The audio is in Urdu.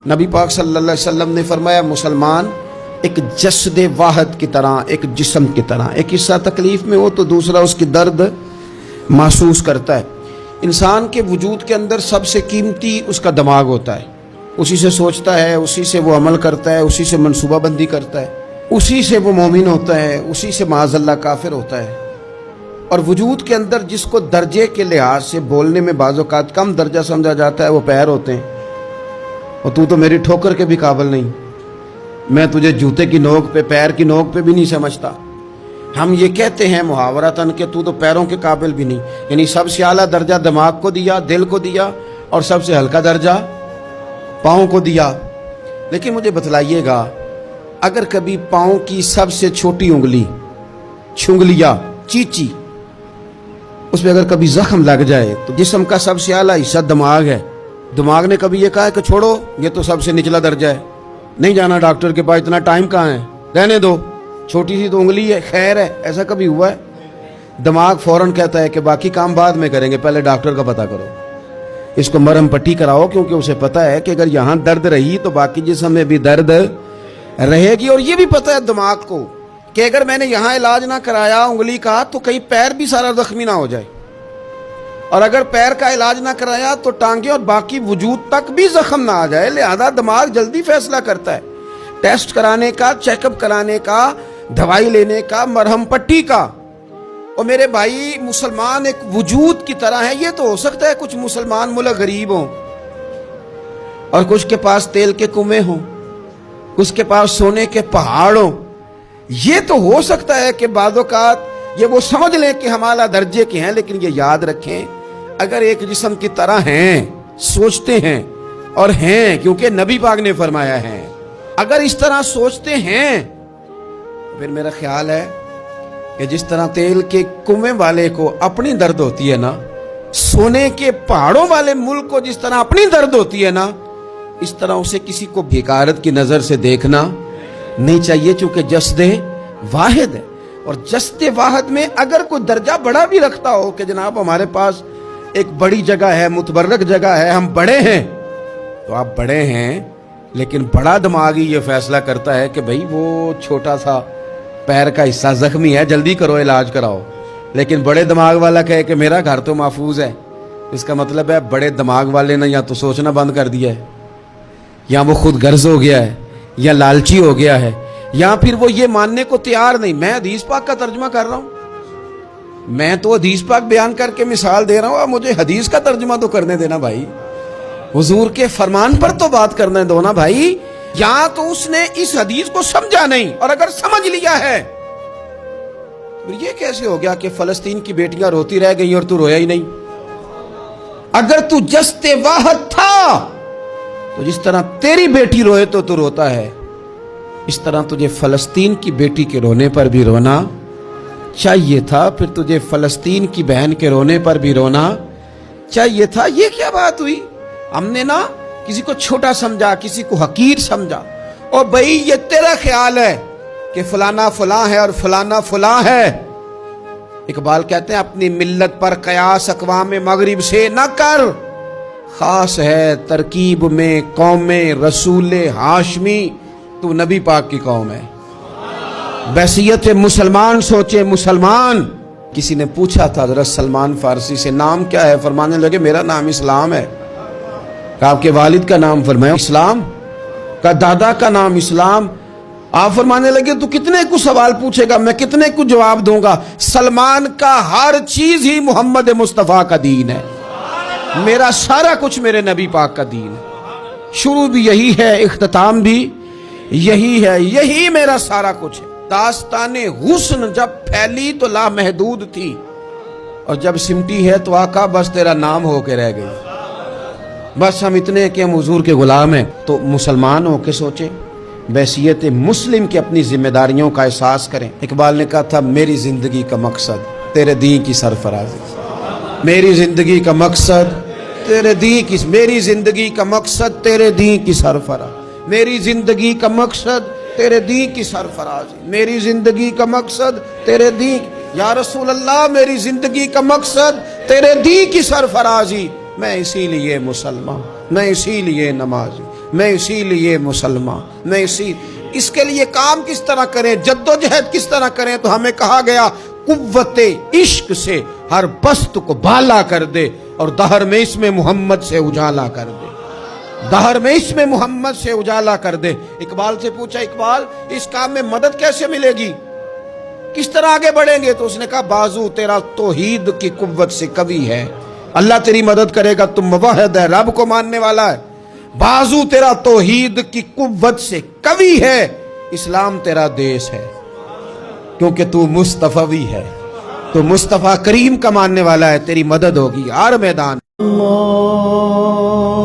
نبی پاک صلی اللہ علیہ وسلم نے فرمایا مسلمان ایک جسد واحد کی طرح، ایک جسم کی طرح، ایک حصہ تکلیف میں ہو تو دوسرا اس کی درد محسوس کرتا ہے۔ انسان کے وجود کے اندر سب سے قیمتی اس کا دماغ ہوتا ہے، اسی سے سوچتا ہے، اسی سے وہ عمل کرتا ہے، اسی سے منصوبہ بندی کرتا ہے، اسی سے وہ مومن ہوتا ہے، اسی سے معاذ اللہ کافر ہوتا ہے۔ اور وجود کے اندر جس کو درجے کے لحاظ سے بولنے میں بعض اوقات کم درجہ سمجھا جاتا ہے وہ پیر ہوتے ہیں۔ اور تو میری ٹھوکر کے بھی قابل نہیں، میں تجھے جوتے کی نوک پہ، پیر کی نوک پہ بھی نہیں سمجھتا۔ ہم یہ کہتے ہیں محاورتاً کہ تو پیروں کے قابل بھی نہیں، یعنی سب سے اعلیٰ درجہ دماغ کو دیا، دل کو دیا، اور سب سے ہلکا درجہ پاؤں کو دیا۔ لیکن مجھے بتلائیے گا، اگر کبھی پاؤں کی سب سے چھوٹی انگلی چھنگلیا، چیچی، اس پہ اگر کبھی زخم لگ جائے تو جسم کا سب سے اعلیٰ حصہ دماغ ہے، دماغ نے کبھی یہ کہا ہے کہ چھوڑو یہ تو سب سے نچلا درجہ ہے، نہیں جانا ڈاکٹر کے پاس، اتنا ٹائم کہاں ہے، رہنے دو، چھوٹی سی تو انگلی ہے، خیر ہے؟ ایسا کبھی ہوا ہے؟ دماغ فوراً کہتا ہے کہ باقی کام بعد میں کریں گے، پہلے ڈاکٹر کا پتہ کرو، اس کو مرہم پٹی کراؤ، کیونکہ اسے پتہ ہے کہ اگر یہاں درد رہی تو باقی جسم میں بھی درد رہے گی۔ اور یہ بھی پتہ ہے دماغ کو کہ اگر میں نے یہاں علاج نہ کرایا انگلی کا تو کہیں پیر بھی سارا زخمی نہ ہو جائے، اور اگر پیر کا علاج نہ کرایا تو ٹانگیں اور باقی وجود تک بھی زخم نہ آ جائے۔ لہذا دماغ جلدی فیصلہ کرتا ہے، ٹیسٹ کرانے کا، چیک اپ کرانے کا، دوائی لینے کا، مرہم پٹی کا۔ اور میرے بھائی مسلمان ایک وجود کی طرح ہے۔ یہ تو ہو سکتا ہے کچھ مسلمان ملک غریب ہوں اور کچھ کے پاس تیل کے کنویں ہوں، کچھ کے پاس سونے کے پہاڑ ہوں، یہ تو ہو سکتا ہے کہ بعض اوقات یہ وہ سمجھ لیں کہ ہم اعلیٰ درجے کے ہیں، لیکن یہ یاد رکھیں اگر ایک جسم کی طرح ہیں، سوچتے ہیں اور ہیں، کیونکہ نبی پاک نے فرمایا ہے، اگر اس طرح سوچتے ہیں پھر میرا خیال ہے کہ جس طرح تیل کے کنویں والے کو اپنی درد ہوتی ہے نا، سونے کے پہاڑوں والے ملک کو جس طرح اپنی درد ہوتی ہے نا، اس طرح اسے کسی کو بھیکارت کی نظر سے دیکھنا نہیں چاہیے، چونکہ جسد واحد ہے۔ اور جسد واحد میں اگر کوئی درجہ بڑا بھی رکھتا ہو کہ جناب ہمارے پاس ایک بڑی جگہ ہے، متبرک جگہ ہے، ہم بڑے ہیں، تو آپ بڑے ہیں، لیکن بڑا دماغ ہی یہ فیصلہ کرتا ہے کہ بھئی وہ چھوٹا سا پیر کا حصہ زخمی ہے، جلدی کرو، علاج کراؤ۔ لیکن بڑے دماغ والا کہے کہ میرا گھر تو محفوظ ہے، اس کا مطلب ہے بڑے دماغ والے نے یا تو سوچنا بند کر دیا ہے، یا وہ خود غرض ہو گیا ہے، یا لالچی ہو گیا ہے، یا پھر وہ یہ ماننے کو تیار نہیں۔ میں حدیث پاک کا ترجمہ کر رہا ہوں، میں تو حدیث پاک بیان کر کے مثال دے رہا ہوں، اب مجھے حدیث کا ترجمہ تو کرنے دینا بھائی، حضور کے فرمان پر تو بات کرنے دو نا بھائی۔ یا تو اس نے اس حدیث کو سمجھا نہیں، اور اگر سمجھ لیا ہے تو یہ کیسے ہو گیا کہ فلسطین کی بیٹیاں روتی رہ گئیں اور تو رویا ہی نہیں؟ اگر تو جسد واحد تھا تو جس طرح تیری بیٹی روئے تو روتا ہے، اس طرح تجھے فلسطین کی بیٹی کے رونے پر بھی رونا چاہیے تھا، پھر تجھے فلسطین کی بہن کے رونے پر بھی رونا چاہیے تھا۔ یہ کیا بات ہوئی؟ ہم نے نا کسی کو چھوٹا سمجھا، کسی کو حقیر سمجھا، اور بھئی یہ تیرا خیال ہے کہ فلانا فلاں ہے اور فلانا فلاں ہے۔ اقبال کہتے ہیں اپنی ملت پر قیاس اقوام مغرب سے نہ کر، خاص ہے ترکیب میں قوم رسول ہاشمی، تو نبی پاک کی قوم ہے۔ بحثیت مسلمان سوچے مسلمان۔ کسی نے پوچھا تھا حضرت سلمان فارسی سے نام کیا ہے، فرمانے لگے میرا نام اسلام ہے۔ آپ کے والد کا نام فرمایا اسلام، کا دادا کا نام اسلام۔ آپ فرمانے لگے تو کتنے کو سوال پوچھے گا، میں کتنے کو جواب دوں گا؟ سلمان کا ہر چیز ہی محمد مصطفیٰ کا دین ہے، میرا سارا کچھ میرے نبی پاک کا دین ہے، شروع بھی یہی ہے، اختتام بھی یہی ہے، یہی میرا سارا کچھ ہے۔ داستان حسن جب پھیلی تو لامحدود تھی، اور جب سمٹی ہے تو آقا بس تیرا نام ہو کے رہ گئی۔ بس ہم اتنے کہ ہم حضور کے غلام ہیں۔ تو مسلمان ہو کے سوچیں، بحیثیت مسلم کی اپنی ذمہ داریوں کا احساس کریں۔ اقبال نے کہا تھا میری زندگی کا مقصد تیرے دین کی سرفرازی، میری زندگی کا مقصد تیرے دین کی، میری زندگی کا مقصد تیرے دین کی سرفراز، میری زندگی کا مقصد تیرے دین کی سرفرازی، میری زندگی کا مقصد تیرے دین، یا رسول اللہ میری زندگی کا مقصد تیرے دین کی سرفرازی، میں اسی لیے مسلمان، میں اسی لیے نمازی، میں اسی لیے مسلمان، میں اس کے لیے کام کس طرح کریں، جدوجہد کس طرح کریں؟ تو ہمیں کہا گیا قوت عشق سے ہر پست کو بالا کر دے اور دہر میں اس میں محمد سے اجالا کر دے، دہر میں اس میں محمد سے اجالا کر دے۔ اقبال سے پوچھا، اقبال اس کام میں مدد کیسے ملے گی، کس طرح آگے بڑھیں گے؟ تو اس نے کہا بازو تیرا توحید کی قوت سے قوی ہے، اللہ تیری مدد کرے گا، تم موحد ہے، رب کو ماننے والا ہے، بازو تیرا توحید کی قوت سے قوی ہے، اسلام تیرا دیس ہے، کیونکہ تو مصطفی ہے، تو مصطفیٰ کریم کا ماننے والا ہے، تیری مدد ہوگی ہر میدان۔ اللہ